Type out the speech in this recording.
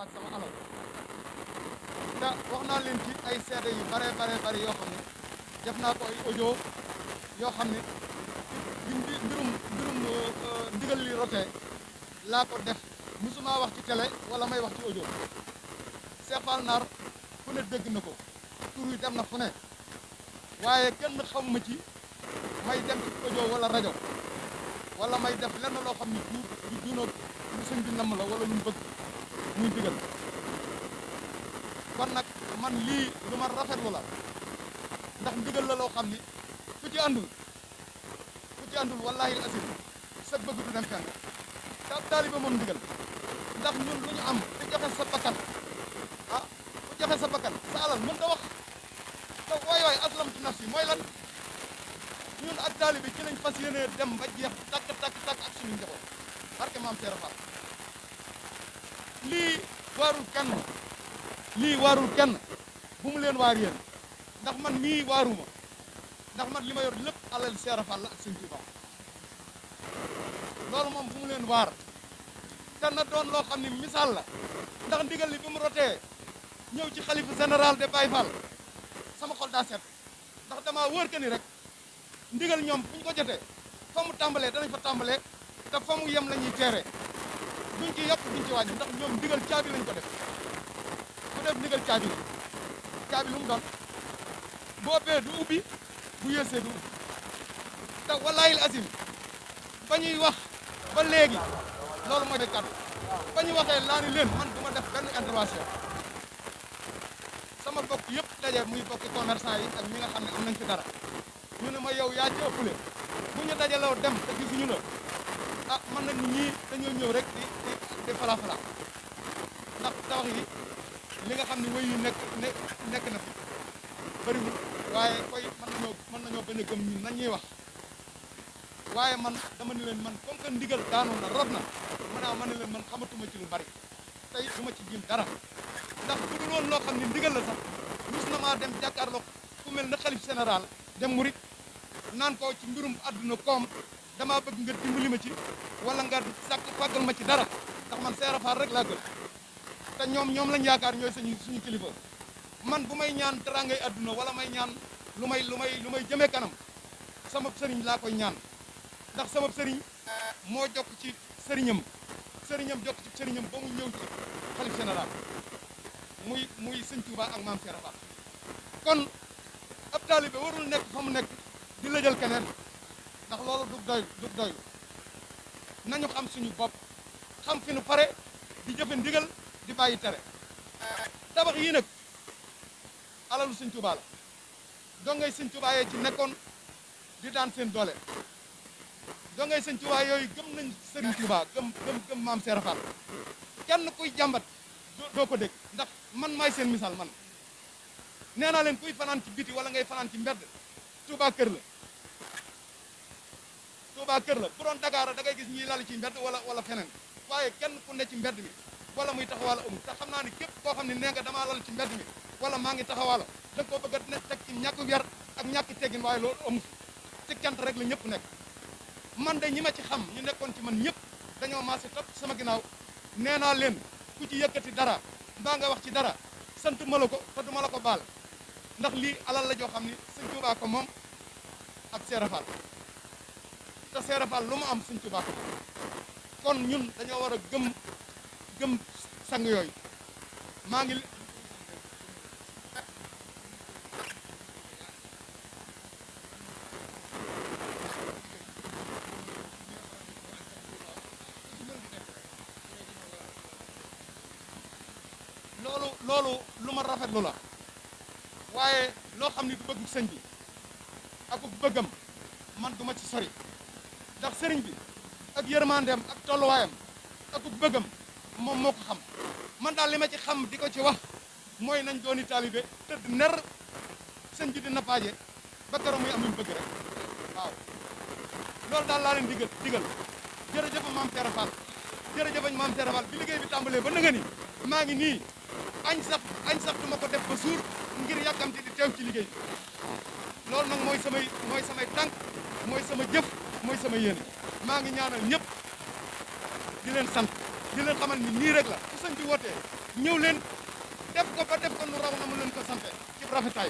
la ak sama alal te wax naa leen ci ay seede yu bare yoo xam ne def naa ko ay audio yoo xam ne bi mbirum ndigal li rotee laa ko def musuma wax ci télé wala may wax ci audio Cheikh Fall Nar fu ne dégg na ko tur wi dem na fu ne waaye kenn xamuma ci may dem ci audio wala rajo wala may def lenn loo xam ne du junóo lu sëñ bi namm la wala lu mu bëgg muy digal kon nag man lii lu ma rafetlu la ndax ndigal la loo xam ni ku ci àndul wallahi asim sa bëgg du dem fenn te ab taaliba moom ndigal ndax ñun lu ñu am te joxe sa bakkan ah ku joxe sa bakkan sa alal mën ta wax te waay aslamtu nafsi mooy lan ñun ak taalibe ci lañ fas yéene dem ba jeex takk ak suñu njaboot barke maam Seera Fall lii waarul kenn bu mu leen waar yéen ndax man mii waaruma ndax man li ma yor lépp alal Seera Fall la ak sëñ Tuuba loolu moom bu mu leen waar te na doon loo xam ne misaal la ndax ndigal li bi mu rotee ñëw ci xalifa général de Baye Fall sama xol daa set ndax dama wóor que ni rek ndigal ñoom bu ñu ko jotee fa mu tàmbalee danañ fa tàmbalee te fa mu yem la ñuy teeree duñ ci yokk duñ ci wàññi ndax ñoom ndigal caabi lañ ko def ku def ndigal caabi lu mu doon boo bee du ubbi bu yéesee du ubbi te walaayil azim ba ñuy wax ba léegi loolu mooy kàddu ba ñu waxee laa ni leen man du ma def benn intervention sama bokk yëpp daje muy bokki commerçant yi ak ñi nga xam ne am nañ ci dara ñu ne ma yow yaa ci ëppale bu ñu dajaloo dem te gisuñu la ah man nag ñii dañoo ñëw rek di fala ndax tabax yi li nga xam ne wéy yu nekk na fi bëriwul waaye koy mën nañoo bañ a gëm ñun nañ ñuy wax waaye man dama ne leen man comme que ndigal daanoon na rot na ma ne leen man xamatuma ci lu bari tey du ma ci jiim dara ndax bu dul woon loo xam ne ndigal la sax mus na maa dem jàkkaarloo ku mel na xalif général dem murit naan ko ci mbirum àdduna koom damaa bëgg nga dimbali ma ci wala nga sàkk fàggal ma ci dara ndax man Seera Fall rek laa gën te ñoom lañ yaakaar ñooy suñu kilifa man bu may ñaan dara ngay àdduna wala may ñaan lu may jëmee kanam sama sëriñ laa koy ñaan ndax sama sëriñ moo jokk ci sëriñam jokk ci sëriñam ba mu ñëw ci xalif général muy sëñ Touba ak maam Seera Fall kon ab taalibe warul nekk fa mu nekk di lëjal keneen ndax loolu du doy nañu xam suñu bopp xam fi nu pare di jëfe ndigal di bàyyi tere tabax yii nag alalu sëñ Touba la dongay sëñ Touba yee ci nekkoon di daan seen doole dongay sëñ Touba yooyu gëm nañ sëriñ Touba gëm maam Seera Fall kenn kuy jàmbat doo ko dégg ndax man maay seen misaal man nee naa leen kuy fanaan ci biti wala ngay fanaan ci mbedd Touba kër la bu doon Dakar da ngay gis ñuy lal ci mbedd wala feneen waaye kenn ku ne ci mbedd mi wala muy taxawaala amul te xam naa ni képp koo xam ne nee nga damaa lal ci mbedd mi wala maa ngi taxawaala da nga koo bëgg a ne teg ci ñàkk yar ak ñàkk teggin waaye loolu amu ci cant rek la ñëpp nekk man de ñi ma ci xam ñu nekkoon ci man ñëpp dañoo maase topp sama ginnaaw nee naa leen ku ci yëkkati dara mbaa nga wax ci dara sant ma la ko te du ma la ko baal ndax lii alal la joo xam ni sëñ Tuubaa ko moom ak Seera Fall te Seera Fall lu mu am sëñ Tuubaa ko kon ñun dañoo war a gëm sang yooyu maa ngi loolu lu ma rafetlu la waaye loo xam ni du bëgg sëñ bi ak bëggam man du ma ci sori ndax sëriñ bi ak yërmandeem ak tolluwaayam ak bëggam moom moo ko xam man daal li ma ci xam di ko ci wax mooy nañ dooni taalibe tëdd ner sëñ bi di nappaaje ba keroog muy am lu bëgg rek waaw loolu daal laa leen digal jërëjëf maam Seera Fall jërëjëf maam Seera Fall bi liggéey bi tàmbalee ba nga ni maa ngi nii añ sax du ma ko def ba suur ngir yàkkamti di teew ci liggéey bi loolu nag mooy samay tànk mooy sama jëf mooy sama yéene maa ngi ñaanal ñëpp di leen sant di leen xamal ni nii rek la su sëñ bi wootee ñëw leen def ko ba def ko nu raw na mu leen ko sante ci rafetaay